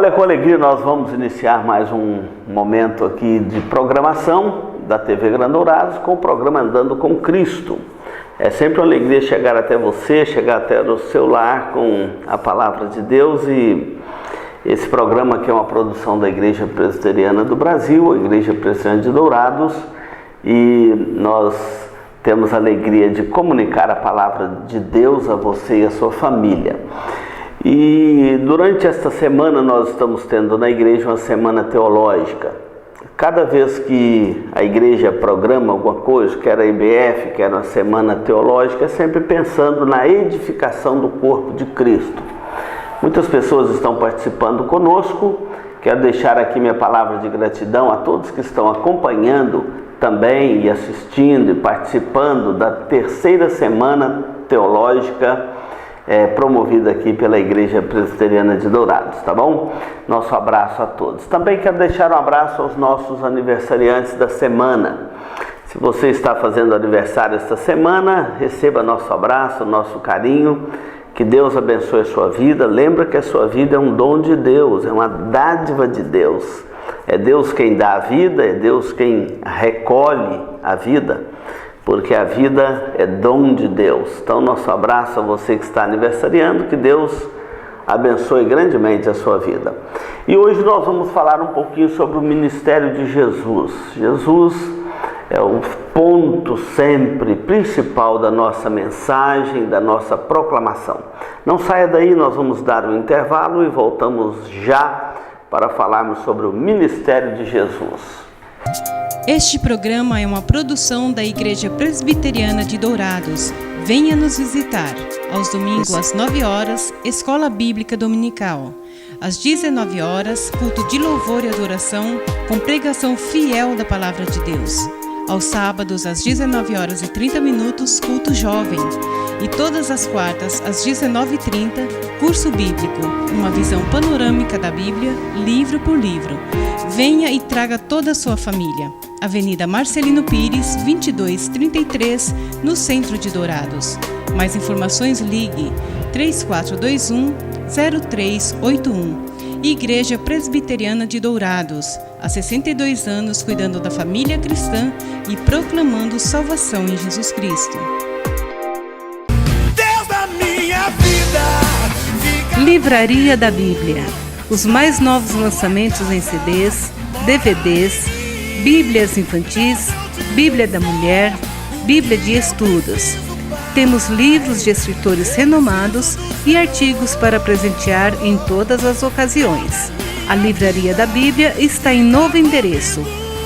Olha, com alegria nós vamos iniciar mais um momento aqui de programação da TV Grande Dourados com o programa Andando com Cristo. É sempre uma alegria chegar até você, chegar até o seu lar com a Palavra de Deus, e esse programa que é uma produção da Igreja Presbiteriana do Brasil, a Igreja Presbiteriana de Dourados, e nós temos a alegria de comunicar a Palavra de Deus a você e a sua família. E durante esta semana nós estamos tendo na igreja uma semana teológica. Cada vez que a igreja programa alguma coisa, quer a IBF, quer uma semana teológica, é sempre pensando na edificação do corpo de Cristo. Muitas pessoas estão participando conosco. Quero deixar aqui minha palavra de gratidão a todos que estão acompanhando também e assistindo e participando da terceira semana teológica promovida aqui pela Igreja Presbiteriana de Dourados, tá bom? Nosso abraço a todos. Também quero deixar um abraço aos nossos aniversariantes da semana. Se você está fazendo aniversário esta semana, receba nosso abraço, nosso carinho. Que Deus abençoe a sua vida. Lembra que a sua vida é um dom de Deus, é uma dádiva de Deus. É Deus quem dá a vida, é Deus quem recolhe a vida, porque a vida é dom de Deus. Então, nosso abraço a você que está aniversariando, que Deus abençoe grandemente a sua vida. E hoje nós vamos falar um pouquinho sobre o ministério de Jesus. Jesus é o ponto sempre principal da nossa mensagem, da nossa proclamação. Não saia daí, nós vamos dar um intervalo e voltamos já para falarmos sobre o ministério de Jesus. Este programa é uma produção da Igreja Presbiteriana de Dourados. Venha nos visitar. Aos domingos às 9 horas, Escola Bíblica Dominical. Às 19 horas, culto de louvor e adoração com pregação fiel da Palavra de Deus. Aos sábados, às 19 horas e 30 minutos, culto jovem. E todas as quartas, às 19h30, curso bíblico, uma visão panorâmica da Bíblia, livro por livro. Venha e traga toda a sua família. Avenida Marcelino Pires, 2233, no centro de Dourados. Mais informações, ligue 3421-0381. Igreja Presbiteriana de Dourados, há 62 anos cuidando da família cristã e proclamando salvação em Jesus Cristo. Deus da minha vida. Livraria da Bíblia. Os mais novos lançamentos em CDs, DVDs, Bíblias infantis, Bíblia da Mulher, Bíblia de Estudos. Temos livros de escritores renomados e artigos para presentear em todas as ocasiões. A Livraria da Bíblia está em novo endereço,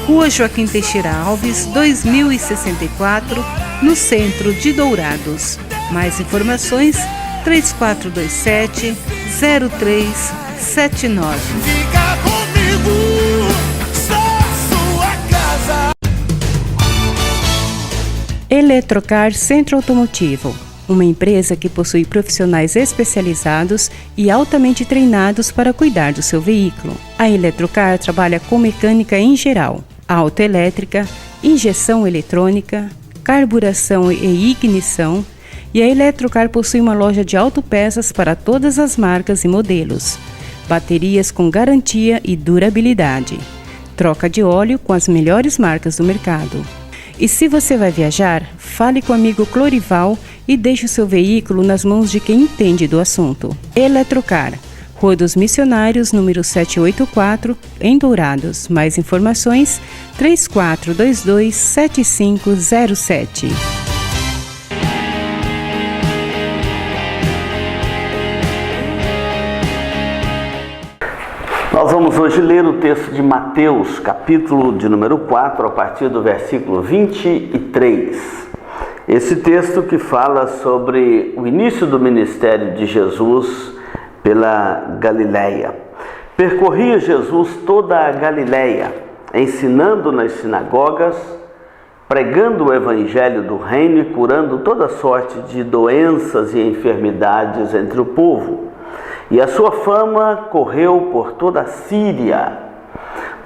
Rua Joaquim Teixeira Alves, 2064, no centro de Dourados. Mais informações, 3427-0379. Fica comigo, sou sua casa. Eletrocar Centro Automotivo, uma empresa que possui profissionais especializados e altamente treinados para cuidar do seu veículo. A Eletrocar trabalha com mecânica em geral, autoelétrica, injeção eletrônica, carburação e ignição, e a Eletrocar possui uma loja de autopeças para todas as marcas e modelos, baterias com garantia e durabilidade, troca de óleo com as melhores marcas do mercado. E se você vai viajar, fale com o amigo Clorival e deixe o seu veículo nas mãos de quem entende do assunto. Eletrocar, Rua dos Missionários, número 784, em Dourados. Mais informações, 3422-7507. Nós vamos hoje ler o texto de Mateus, capítulo de número 4, a partir do versículo 23. Esse texto que fala sobre o início do ministério de Jesus pela Galileia. Percorria Jesus toda a Galileia, ensinando nas sinagogas, pregando o evangelho do reino e curando toda sorte de doenças e enfermidades entre o povo. E a sua fama correu por toda a Síria.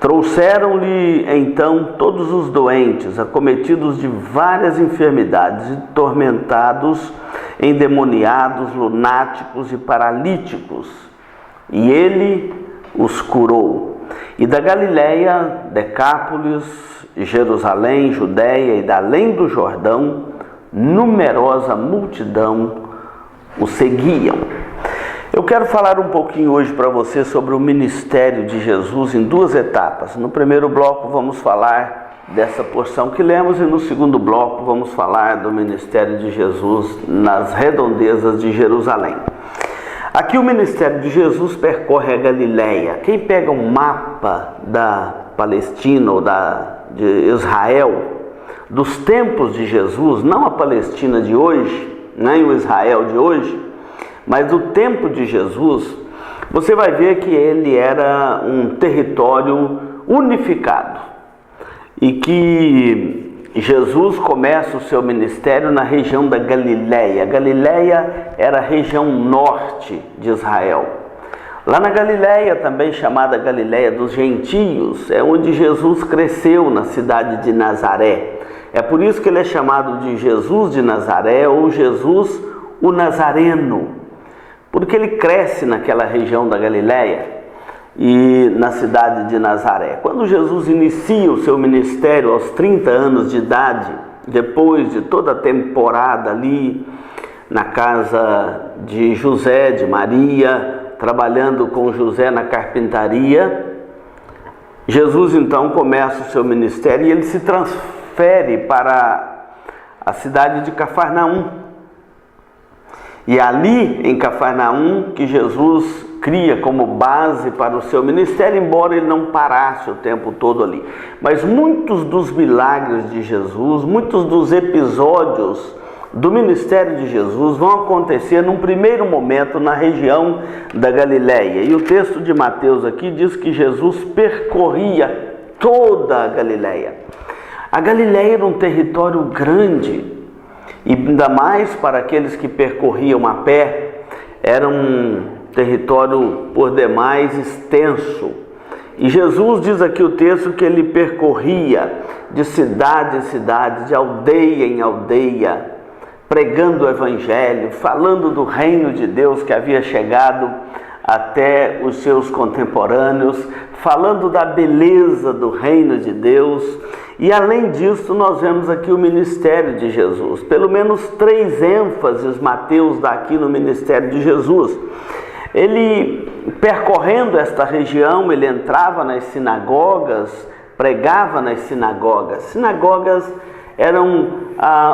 Trouxeram-lhe então todos os doentes, acometidos de várias enfermidades, e tormentados, endemoniados, lunáticos e paralíticos. E ele os curou. E da Galileia, Decápolis, Jerusalém, Judéia e da além do Jordão, numerosa multidão o seguiam. Eu quero falar um pouquinho hoje para você sobre o ministério de Jesus em duas etapas. No primeiro bloco vamos falar dessa porção que lemos e no segundo bloco vamos falar do ministério de Jesus nas redondezas de Jerusalém. Aqui o ministério de Jesus percorre a Galileia. Quem pega um mapa da Palestina ou de Israel, dos tempos de Jesus, não a Palestina de hoje, nem o Israel de hoje, mas do tempo de Jesus, você vai ver que ele era um território unificado e que Jesus começa o seu ministério na região da Galileia. Galileia era a região norte de Israel. Lá na Galileia, também chamada Galileia dos Gentios, é onde Jesus cresceu, na cidade de Nazaré. É por isso que ele é chamado de Jesus de Nazaré ou Jesus o Nazareno, porque ele cresce naquela região da Galileia e na cidade de Nazaré. Quando Jesus inicia o seu ministério aos 30 anos de idade, depois de toda a temporada ali na casa de José, de Maria, trabalhando com José na carpintaria, Jesus então começa o seu ministério e ele se transfere para a cidade de Cafarnaum. E ali em Cafarnaum que Jesus cria como base para o seu ministério, embora ele não parasse o tempo todo ali. Mas muitos dos milagres de Jesus, muitos dos episódios do ministério de Jesus vão acontecer num primeiro momento na região da Galileia. E o texto de Mateus aqui diz que Jesus percorria toda a Galileia. A Galileia era um território grande, e ainda mais para aqueles que percorriam a pé, era um território por demais extenso. E Jesus diz aqui o texto que ele percorria de cidade em cidade, de aldeia em aldeia, pregando o evangelho, falando do reino de Deus que havia chegado até os seus contemporâneos, falando da beleza do reino de Deus. E além disso, nós vemos aqui o ministério de Jesus. Pelo menos 3 ênfases Mateus dá aqui no ministério de Jesus. Ele, percorrendo esta região, ele entrava nas sinagogas, pregava nas sinagogas. Sinagogas eram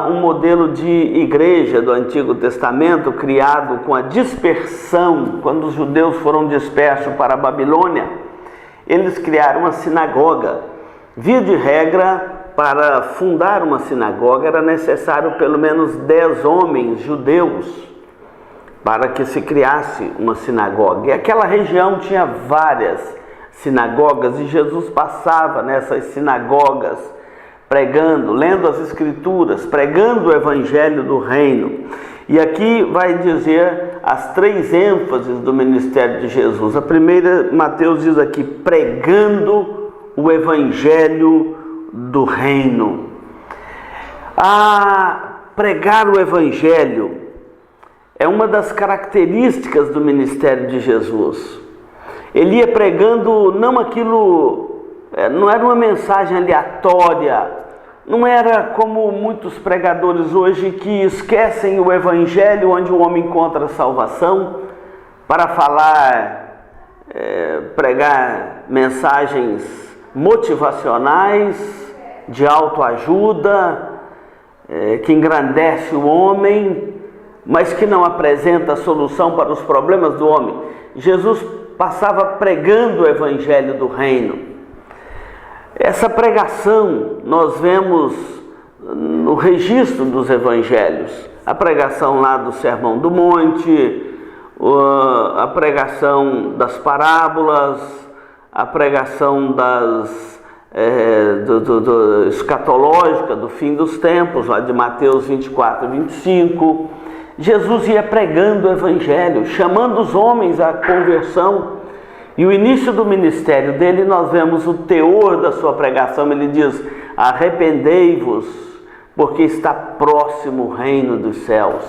um modelo de igreja do Antigo Testamento criado com a dispersão. Quando os judeus foram dispersos para a Babilônia, eles criaram uma sinagoga. Via de regra, para fundar uma sinagoga era necessário pelo menos 10 homens judeus para que se criasse uma sinagoga. E aquela região tinha várias sinagogas e Jesus passava nessas sinagogas pregando, lendo as Escrituras, pregando o Evangelho do Reino. E aqui vai dizer as 3 ênfases do ministério de Jesus. A primeira, Mateus diz aqui, pregando o Evangelho do Reino. Pregar o Evangelho é uma das características do ministério de Jesus. Ele ia pregando não aquilo, não era uma mensagem aleatória, não era como muitos pregadores hoje que esquecem o Evangelho onde o homem encontra salvação para falar, pregar mensagens motivacionais, de autoajuda, que engrandece o homem, mas que não apresenta solução para os problemas do homem. Jesus passava pregando o Evangelho do Reino. Essa pregação nós vemos no registro dos Evangelhos. A pregação lá do Sermão do Monte, a pregação das parábolas, a pregação escatológica do fim dos tempos, lá de Mateus 24 e 25. Jesus ia pregando o Evangelho, chamando os homens à conversão. E o início do ministério dele, nós vemos o teor da sua pregação. Ele diz, arrependei-vos, porque está próximo o reino dos céus.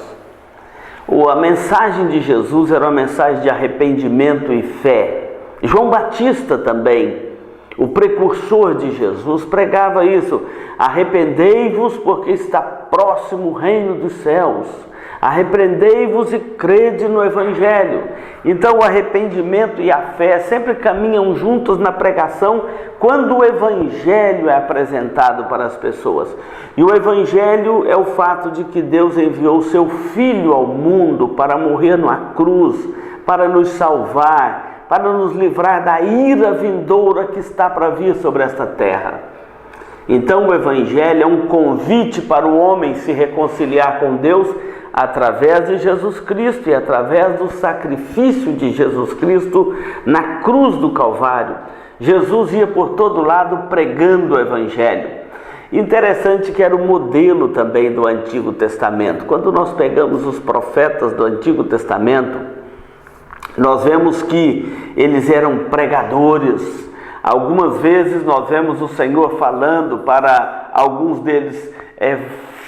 A mensagem de Jesus era uma mensagem de arrependimento e fé. João Batista também, o precursor de Jesus, pregava isso: arrependei-vos porque está próximo o reino dos céus. Arrependei-vos e crede no Evangelho. Então o arrependimento e a fé sempre caminham juntos na pregação quando o Evangelho é apresentado para as pessoas. E o Evangelho é o fato de que Deus enviou o seu Filho ao mundo para morrer numa cruz, para nos salvar, para nos livrar da ira vindoura que está para vir sobre esta terra. Então o Evangelho é um convite para o homem se reconciliar com Deus através de Jesus Cristo e através do sacrifício de Jesus Cristo na cruz do Calvário. Jesus ia por todo lado pregando o Evangelho. Interessante que era o modelo também do Antigo Testamento. Quando nós pegamos os profetas do Antigo Testamento, nós vemos que eles eram pregadores. Algumas vezes nós vemos o Senhor falando para alguns deles: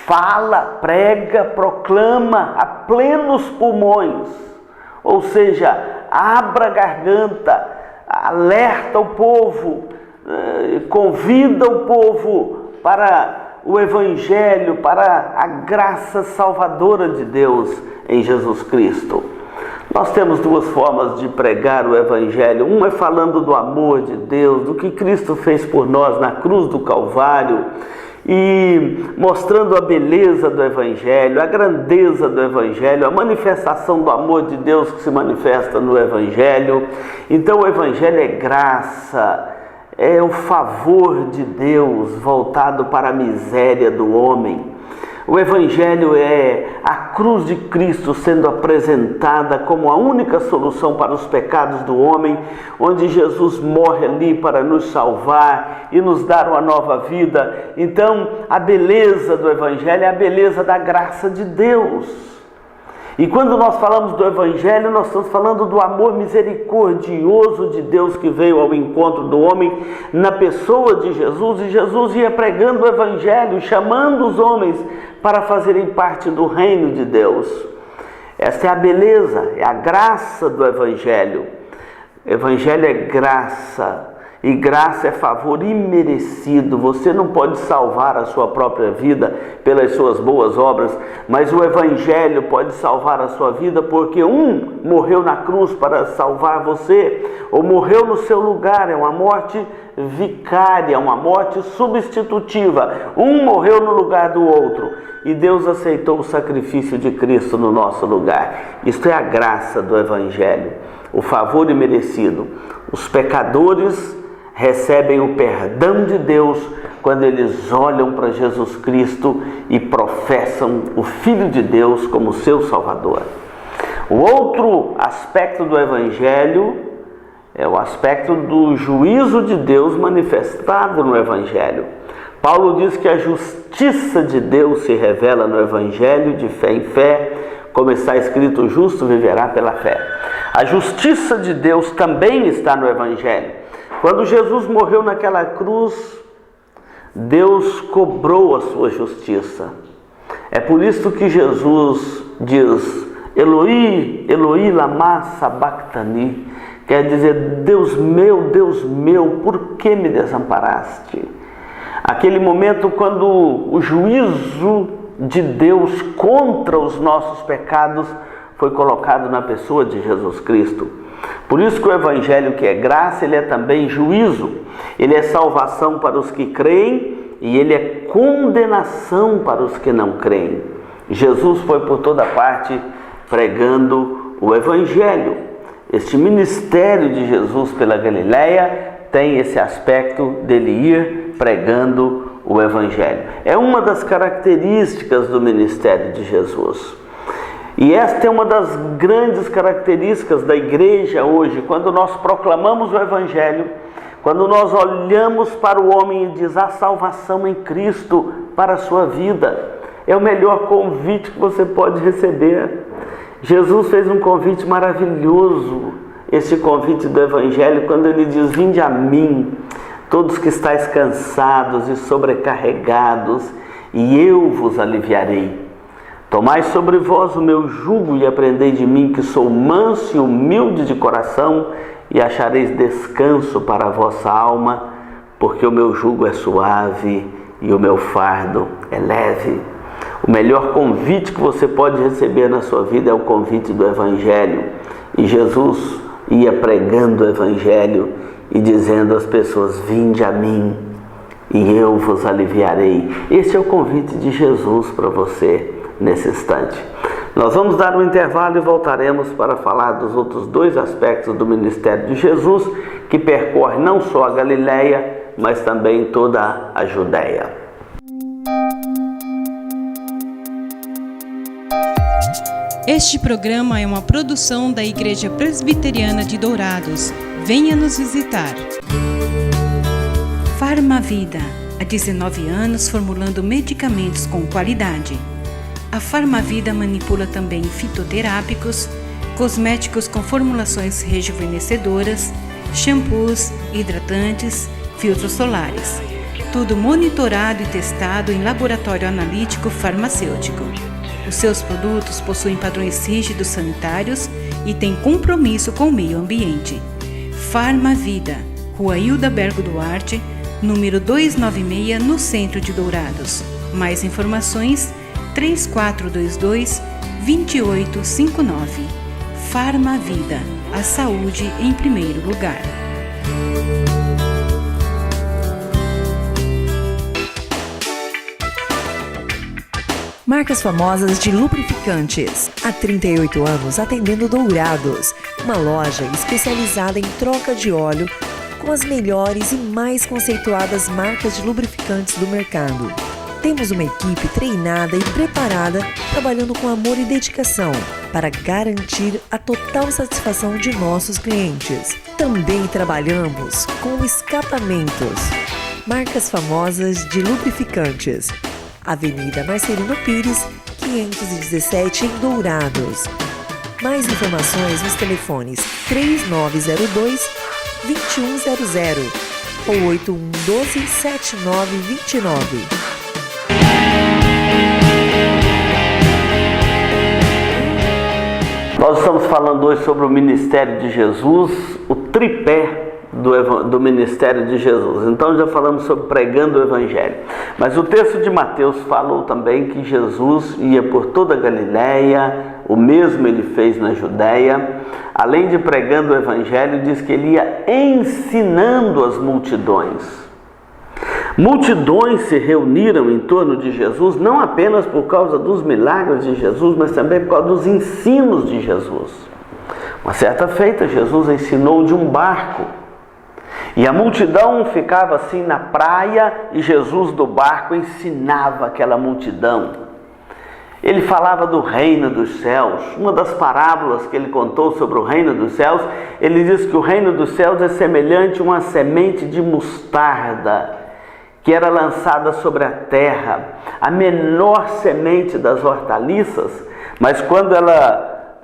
fala, prega, proclama a plenos pulmões. Ou seja, abra a garganta, alerta o povo, convida o povo para o Evangelho, para a graça salvadora de Deus em Jesus Cristo. Nós temos duas formas de pregar o Evangelho. Uma é falando do amor de Deus, do que Cristo fez por nós na cruz do Calvário, e mostrando a beleza do Evangelho, a grandeza do Evangelho, a manifestação do amor de Deus que se manifesta no Evangelho. Então o Evangelho é graça, é o favor de Deus voltado para a miséria do homem. O Evangelho é a cruz de Cristo sendo apresentada como a única solução para os pecados do homem, onde Jesus morre ali para nos salvar e nos dar uma nova vida. Então, a beleza do Evangelho é a beleza da graça de Deus. E quando nós falamos do Evangelho, nós estamos falando do amor misericordioso de Deus que veio ao encontro do homem na pessoa de Jesus. E Jesus ia pregando o Evangelho, chamando os homens para fazerem parte do reino de Deus. Esta é a beleza, é a graça do Evangelho. Evangelho é graça. E graça é favor imerecido. Você não pode salvar a sua própria vida pelas suas boas obras, mas o Evangelho pode salvar a sua vida porque um morreu na cruz para salvar você, ou morreu no seu lugar. É uma morte vicária, uma morte substitutiva. Um morreu no lugar do outro e Deus aceitou o sacrifício de Cristo no nosso lugar. Isto é a graça do Evangelho, o favor imerecido. Os pecadores recebem o perdão de Deus quando eles olham para Jesus Cristo e professam o Filho de Deus como seu Salvador. O outro aspecto do Evangelho é o aspecto do juízo de Deus manifestado no Evangelho. Paulo diz que a justiça de Deus se revela no Evangelho de fé em fé, como está escrito: o justo viverá pela fé. A justiça de Deus também está no Evangelho. Quando Jesus morreu naquela cruz, Deus cobrou a sua justiça. É por isso que Jesus diz: Eloi, Eloi, lama sabachthani. Quer dizer: Deus meu, por que me desamparaste? Aquele momento quando o juízo de Deus contra os nossos pecados foi colocado na pessoa de Jesus Cristo. Por isso que o Evangelho, que é graça, ele é também juízo. Ele é salvação para os que creem e ele é condenação para os que não creem. Jesus foi por toda parte pregando o Evangelho. Este ministério de Jesus pela Galileia tem esse aspecto dele ir pregando o Evangelho. É uma das características do ministério de Jesus. E esta é uma das grandes características da igreja hoje. Quando nós proclamamos o Evangelho, quando nós olhamos para o homem e diz: há salvação em Cristo para a sua vida, é o melhor convite que você pode receber. Jesus fez um convite maravilhoso, esse convite do Evangelho, quando ele diz: vinde a mim, todos que estáis cansados e sobrecarregados, e eu vos aliviarei. Tomai sobre vós o meu jugo e aprendei de mim, que sou manso e humilde de coração, e achareis descanso para a vossa alma, porque o meu jugo é suave e o meu fardo é leve. O melhor convite que você pode receber na sua vida é o convite do Evangelho. E Jesus ia pregando o Evangelho e dizendo às pessoas: vinde a mim e eu vos aliviarei. Esse é o convite de Jesus para você nesse instante. Nós vamos dar um intervalo e voltaremos para falar dos outros dois aspectos do ministério de Jesus, que percorre não só a Galileia, mas também toda a Judéia. Este programa é uma produção da Igreja Presbiteriana de Dourados. Venha nos visitar. Farmavida, há 19 anos formulando medicamentos com qualidade. A Farmavida manipula também fitoterápicos, cosméticos com formulações rejuvenescedoras, shampoos, hidratantes, filtros solares. Tudo monitorado e testado em laboratório analítico farmacêutico. Os seus produtos possuem padrões rígidos sanitários e têm compromisso com o meio ambiente. Farmavida, Rua Hildabergo Duarte, número 296, no centro de Dourados. Mais informações 3422-2859. Farmavida, a saúde em primeiro lugar. Marcas famosas de lubrificantes. Há 38 anos atendendo Dourados. Uma loja especializada em troca de óleo com as melhores e mais conceituadas marcas de lubrificantes do mercado. Temos uma equipe treinada e preparada, trabalhando com amor e dedicação para garantir a total satisfação de nossos clientes. Também trabalhamos com escapamentos. Marcas famosas de lubrificantes. Avenida Marcelino Pires, 517, em Dourados. Mais informações nos telefones 3902-2100 ou 8112-7929. Nós estamos falando hoje sobre o ministério de Jesus, o tripé do ministério de Jesus. Então já falamos sobre pregando o Evangelho. Mas o texto de Mateus falou também que Jesus ia por toda a Galileia, o mesmo ele fez na Judéia. Além de pregando o Evangelho, diz que ele ia ensinando as multidões. Multidões se reuniram em torno de Jesus, não apenas por causa dos milagres de Jesus, mas também por causa dos ensinos de Jesus. Uma certa feita, Jesus ensinou de um barco. E a multidão ficava assim na praia e Jesus do barco ensinava aquela multidão. Ele falava do reino dos céus. Uma das parábolas que ele contou sobre o reino dos céus, ele diz que o reino dos céus é semelhante a uma semente de mostarda que era lançada sobre a terra, a menor semente das hortaliças, mas quando ela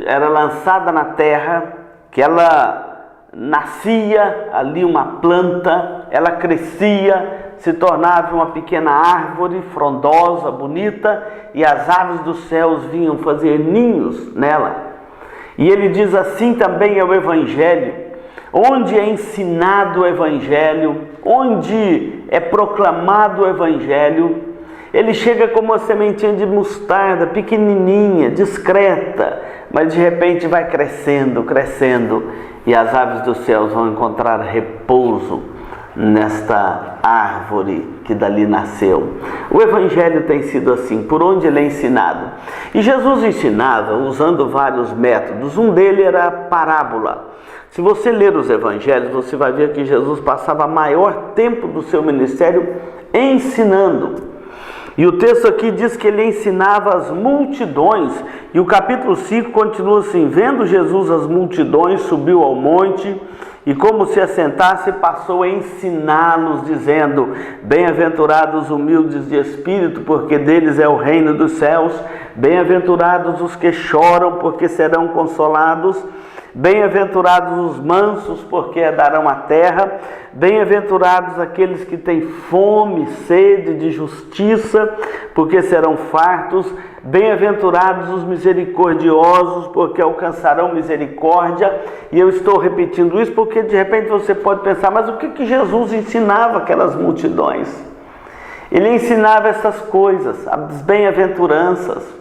era lançada na terra, que ela nascia ali uma planta, ela crescia, se tornava uma pequena árvore frondosa, bonita, e as aves dos céus vinham fazer ninhos nela. E ele diz assim também é o Evangelho, onde é ensinado o Evangelho, onde é proclamado o Evangelho, ele chega como uma sementinha de mostarda, pequenininha, discreta, mas de repente vai crescendo, crescendo, e as aves dos céus vão encontrar repouso nesta árvore que dali nasceu. O Evangelho tem sido assim, por onde ele é ensinado. E Jesus ensinava usando vários métodos, um deles era a parábola. Se você ler os Evangelhos, você vai ver que Jesus passava maior tempo do seu ministério ensinando. E o texto aqui diz que ele ensinava as multidões, e o capítulo 5 continua assim: vendo Jesus as multidões, subiu ao monte, e como se assentasse, passou a ensiná-los, dizendo: bem-aventurados os humildes de espírito, porque deles é o reino dos céus. Bem-aventurados os que choram, porque serão consolados. Bem-aventurados os mansos, porque herdarão a terra. Bem-aventurados aqueles que têm fome, sede de justiça, porque serão fartos. Bem-aventurados os misericordiosos, porque alcançarão misericórdia. E eu estou repetindo isso porque de repente você pode pensar, mas o que Jesus ensinava aquelas multidões? Ele ensinava essas coisas, as bem-aventuranças.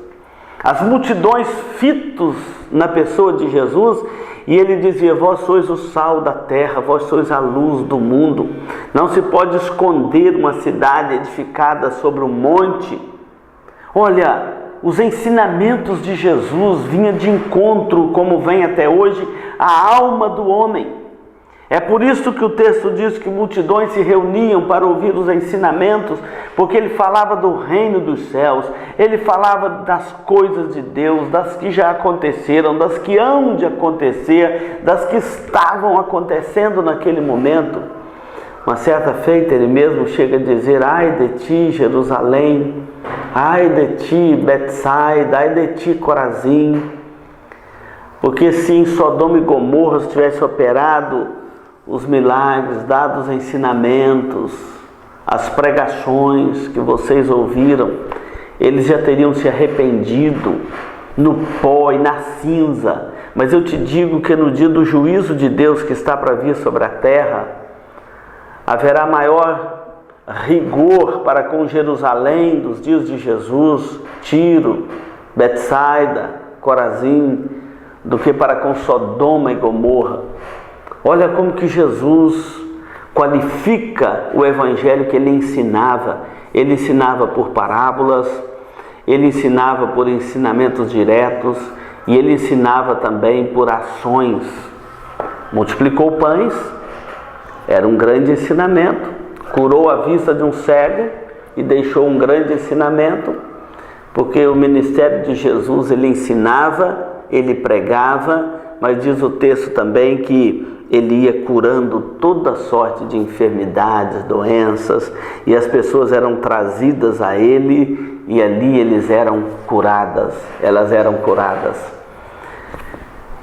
As multidões fitos na pessoa de Jesus, e ele dizia: vós sois o sal da terra, vós sois a luz do mundo. Não se pode esconder uma cidade edificada sobre um monte. Olha, os ensinamentos de Jesus vinham de encontro, como vem até hoje, à alma do homem. É por isso que o texto diz que multidões se reuniam para ouvir os ensinamentos, porque ele falava do reino dos céus, ele falava das coisas de Deus, das que já aconteceram, das que hão de acontecer, das que estavam acontecendo naquele momento. Uma certa feita ele mesmo chega a dizer: ai de ti, Jerusalém, ai de ti, Betsaida, ai de ti, Corazim, porque se em Sodoma e Gomorra tivesse operado os milagres, dados os ensinamentos, as pregações que vocês ouviram, eles já teriam se arrependido no pó e na cinza. Mas eu te digo que no dia do juízo de Deus que está para vir sobre a terra, haverá maior rigor para com Jerusalém dos dias de Jesus, Tiro, Betsaida, Corazim, do que para com Sodoma e Gomorra. Olha como que Jesus qualifica o evangelho que ele ensinava. Ele ensinava por parábolas, ele ensinava por ensinamentos diretos e ele ensinava também por ações. Multiplicou pães, era um grande ensinamento. Curou a vista de um cego e deixou um grande ensinamento, porque o ministério de Jesus, ele ensinava, ele pregava, mas diz o texto também que ele ia curando toda sorte de enfermidades, doenças, e as pessoas eram trazidas a ele e ali elas eram curadas.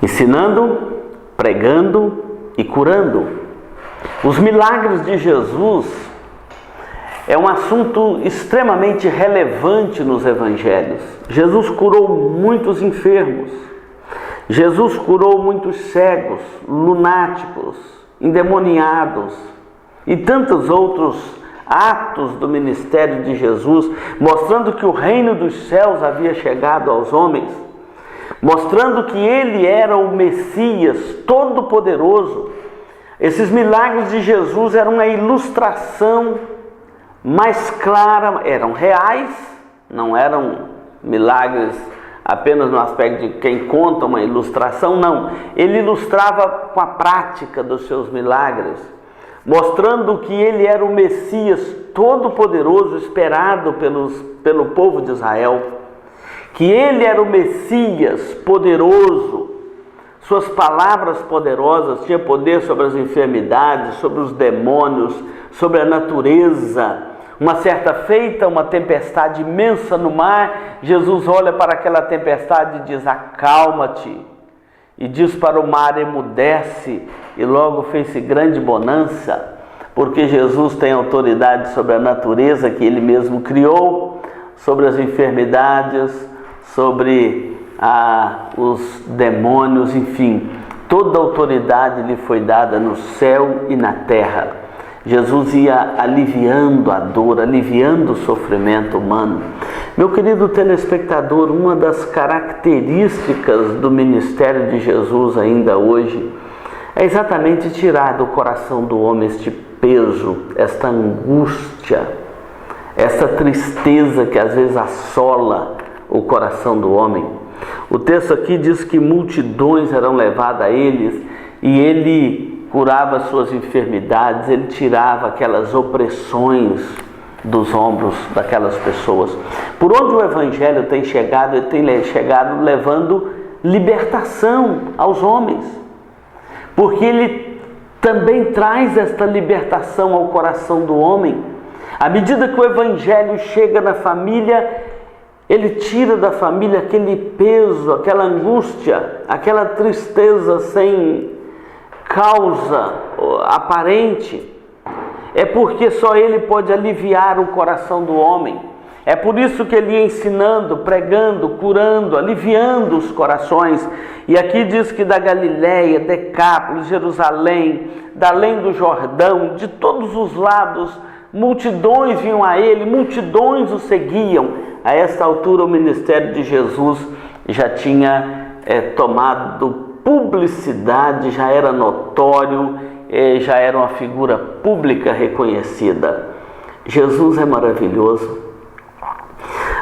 Ensinando, pregando e curando. Os milagres de Jesus é um assunto extremamente relevante nos evangelhos. Jesus curou muitos enfermos. Jesus curou muitos cegos, lunáticos, endemoniados e tantos outros atos do ministério de Jesus, mostrando que o reino dos céus havia chegado aos homens, mostrando que ele era o Messias todo-poderoso. Esses milagres de Jesus eram uma ilustração mais clara, eram reais, não eram milagres apenas no aspecto de quem conta uma ilustração, não. Ele ilustrava com a prática dos seus milagres, mostrando que ele era o Messias todo-poderoso esperado pelo povo de Israel, que ele era o Messias poderoso. Suas palavras poderosas tinham poder sobre as enfermidades, sobre os demônios, sobre a natureza. Uma certa feita, uma tempestade imensa no mar, Jesus olha para aquela tempestade e diz: acalma-te. E diz para o mar: emudece. E logo fez-se grande bonança, porque Jesus tem autoridade sobre a natureza que ele mesmo criou, sobre as enfermidades, sobre os demônios, enfim, toda a autoridade lhe foi dada no céu e na terra. Jesus ia aliviando a dor, aliviando o sofrimento humano. Meu querido telespectador, uma das características do ministério de Jesus ainda hoje é exatamente tirar do coração do homem este peso, esta angústia, essa tristeza que às vezes assola o coração do homem. O texto aqui diz que multidões eram levadas a eles e ele curava suas enfermidades, ele tirava aquelas opressões dos ombros daquelas pessoas. Por onde o evangelho tem chegado, ele tem chegado levando libertação aos homens, porque ele também traz esta libertação ao coração do homem. À medida que o evangelho chega na família, Ele tira da família aquele peso, aquela angústia, aquela tristeza sem causa aparente. É porque só Ele pode aliviar o coração do homem. É por isso que Ele ia ensinando, pregando, curando, aliviando os corações. E aqui diz que da Galiléia, Decápolis, Jerusalém, da além do Jordão, de todos os lados, multidões vinham a Ele, multidões o seguiam. A esta altura o ministério de Jesus já tinha tomado publicidade, já era notório, já era uma figura pública reconhecida. Jesus é maravilhoso.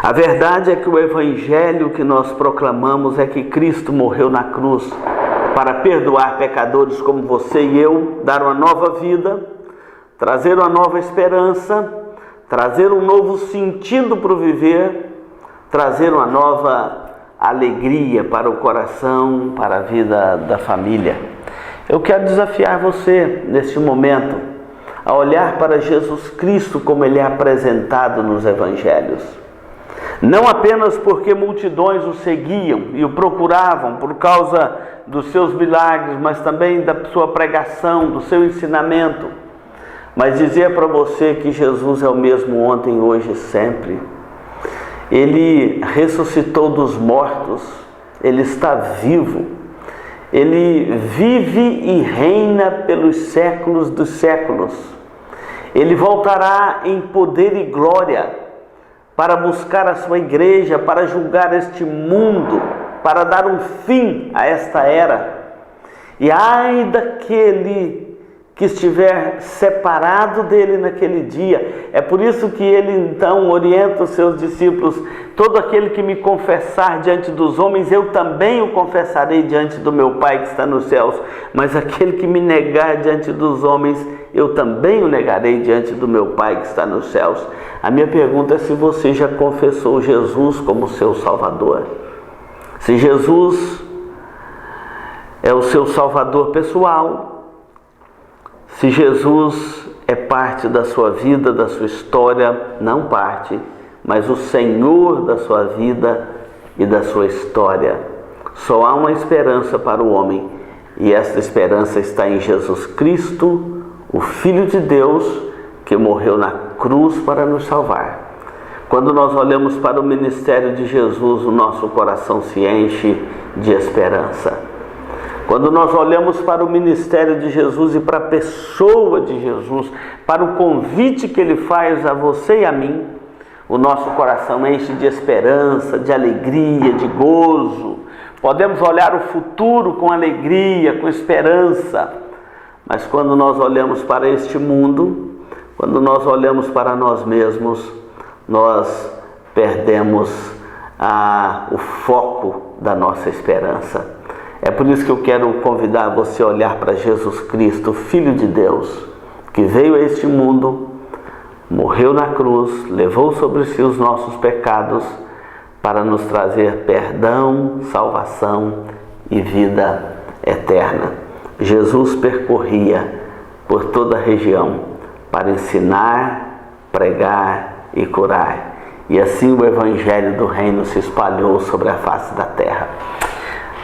A verdade é que o evangelho que nós proclamamos é que Cristo morreu na cruz para perdoar pecadores como você e eu, dar uma nova vida, trazer uma nova esperança, trazer um novo sentido para o viver, trazer uma nova alegria para o coração, para a vida da família. Eu quero desafiar você, neste momento, a olhar para Jesus Cristo como Ele é apresentado nos Evangelhos. Não apenas porque multidões o seguiam e o procuravam por causa dos seus milagres, mas também da sua pregação, do seu ensinamento. Mas dizer para você que Jesus é o mesmo ontem, hoje e sempre. Ele ressuscitou dos mortos, Ele está vivo, Ele vive e reina pelos séculos dos séculos. Ele voltará em poder e glória para buscar a sua igreja, para julgar este mundo, para dar um fim a esta era. E ai daquele que estiver separado dele naquele dia. É por isso que ele então orienta os seus discípulos: todo aquele que me confessar diante dos homens, eu também o confessarei diante do meu Pai que está nos céus. Mas aquele que me negar diante dos homens, eu também o negarei diante do meu Pai que está nos céus. A minha pergunta é se você já confessou Jesus como seu Salvador. Se Jesus é o seu Salvador pessoal, se Jesus é parte da sua vida, da sua história, não parte, mas o Senhor da sua vida e da sua história. Só há uma esperança para o homem, e esta esperança está em Jesus Cristo, o Filho de Deus, que morreu na cruz para nos salvar. Quando nós olhamos para o ministério de Jesus, o nosso coração se enche de esperança. Quando nós olhamos para o ministério de Jesus e para a pessoa de Jesus, para o convite que Ele faz a você e a mim, o nosso coração enche de esperança, de alegria, de gozo. Podemos olhar o futuro com alegria, com esperança. Mas quando nós olhamos para este mundo, quando nós olhamos para nós mesmos, nós perdemos o foco da nossa esperança. É por isso que eu quero convidar você a olhar para Jesus Cristo, Filho de Deus, que veio a este mundo, morreu na cruz, levou sobre si os nossos pecados para nos trazer perdão, salvação e vida eterna. Jesus percorria por toda a região para ensinar, pregar e curar. E assim o Evangelho do Reino se espalhou sobre a face da terra.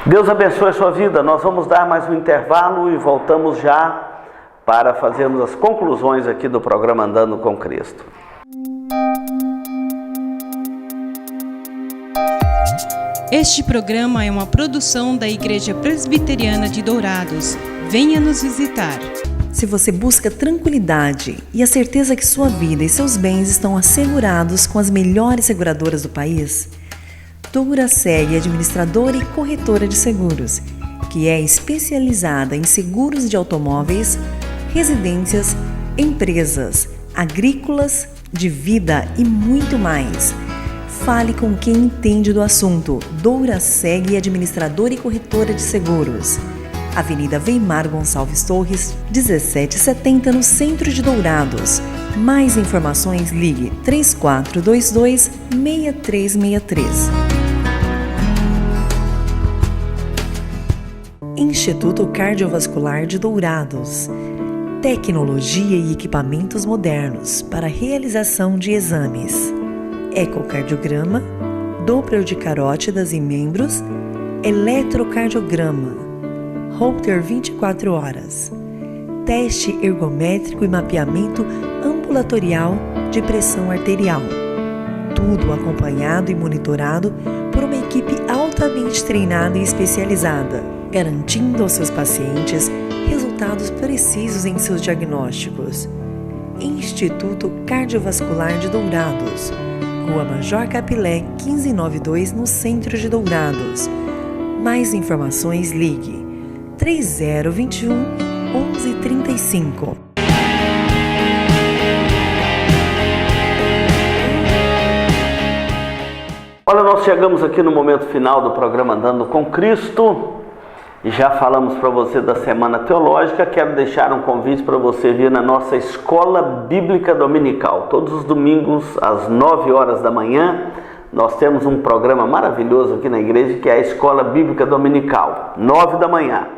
Deus abençoe a sua vida. Nós vamos dar mais um intervalo e voltamos já para fazermos as conclusões aqui do programa Andando com Cristo. Este programa é uma produção da Igreja Presbiteriana de Dourados. Venha nos visitar. Se você busca tranquilidade e a certeza que sua vida e seus bens estão assegurados com as melhores seguradoras do país, Douraseg é administradora e corretora de seguros, que é especializada em seguros de automóveis, residências, empresas, agrícolas, de vida e muito mais. Fale com quem entende do assunto. Douraseg, administradora e corretora de seguros. Avenida Weimar Gonçalves Torres, 1770, no centro de Dourados. Mais informações, ligue 3422-6363. Instituto Cardiovascular de Dourados. Tecnologia e equipamentos modernos para realização de exames. Ecocardiograma, Doppler de carótidas em membros, eletrocardiograma, Holter 24 horas, teste ergométrico e mapeamento ambulatorial de pressão arterial. Tudo acompanhado e monitorado por uma equipe altamente treinada e especializada, garantindo aos seus pacientes resultados precisos em seus diagnósticos. Instituto Cardiovascular de Dourados, Rua Major Capilé, 1592, no centro de Dourados. Mais informações, ligue 3021 1135. Olha, nós chegamos aqui no momento final do programa Andando com Cristo. Já falamos para você da Semana Teológica. Quero deixar um convite para você vir na nossa Escola Bíblica Dominical. Todos os domingos, às 9 horas da manhã, nós temos um programa maravilhoso aqui na igreja, que é a Escola Bíblica Dominical, 9 da manhã.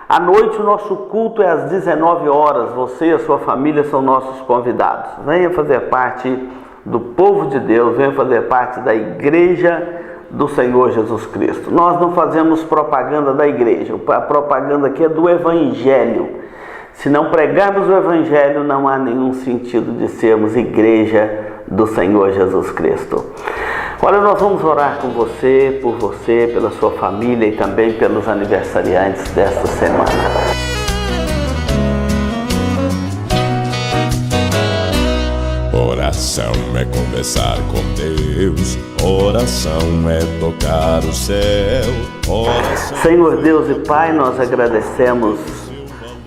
À noite, o nosso culto é às 19 horas. Você e a sua família são nossos convidados. Venha fazer parte do povo de Deus, venha fazer parte da Igreja do Senhor Jesus Cristo. Nós não fazemos propaganda da igreja, a propaganda aqui é do Evangelho. Se não pregarmos o Evangelho, não há nenhum sentido de sermos Igreja do Senhor Jesus Cristo. Olha, nós vamos orar com você, por você, pela sua família e também pelos aniversariantes desta semana. Oração é conversar com Deus, oração é tocar o céu. Oração... Senhor Deus e Pai, nós agradecemos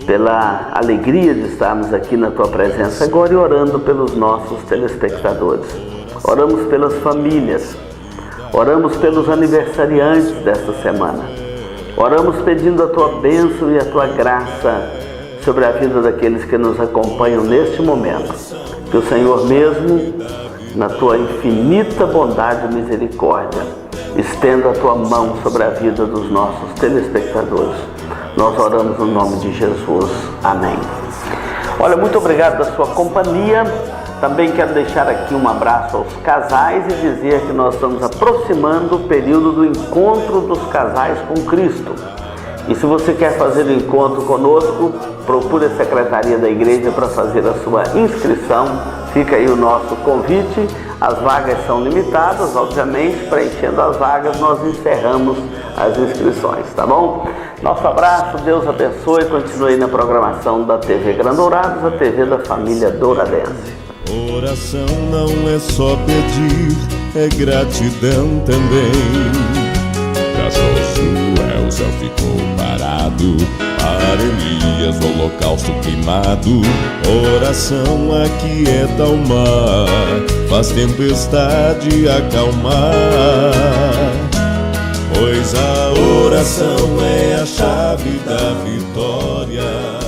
pela alegria de estarmos aqui na Tua presença agora e orando pelos nossos telespectadores. Oramos pelas famílias, oramos pelos aniversariantes desta semana. Oramos pedindo a Tua bênção e a Tua graça sobre a vida daqueles que nos acompanham neste momento. Que o Senhor mesmo, na Tua infinita bondade e misericórdia, estenda a Tua mão sobre a vida dos nossos telespectadores. Nós oramos no nome de Jesus. Amém. Olha, muito obrigado da sua companhia. Também quero deixar aqui um abraço aos casais e dizer que nós estamos aproximando o período do encontro dos casais com Cristo. E se você quer fazer o encontro conosco, procure a Secretaria da Igreja para fazer a sua inscrição. Fica aí o nosso convite. As vagas são limitadas, obviamente. Preenchendo as vagas, nós encerramos as inscrições, tá bom? Nosso abraço, Deus abençoe. Continue na programação da TV Grandourados, a TV da família douradense. Oração não é só pedir, é gratidão também. Josué, o céu ficou parado, para Elias o holocausto queimado. Oração aquieta o mar, faz tempestade acalmar. Pois a oração é a chave da vitória.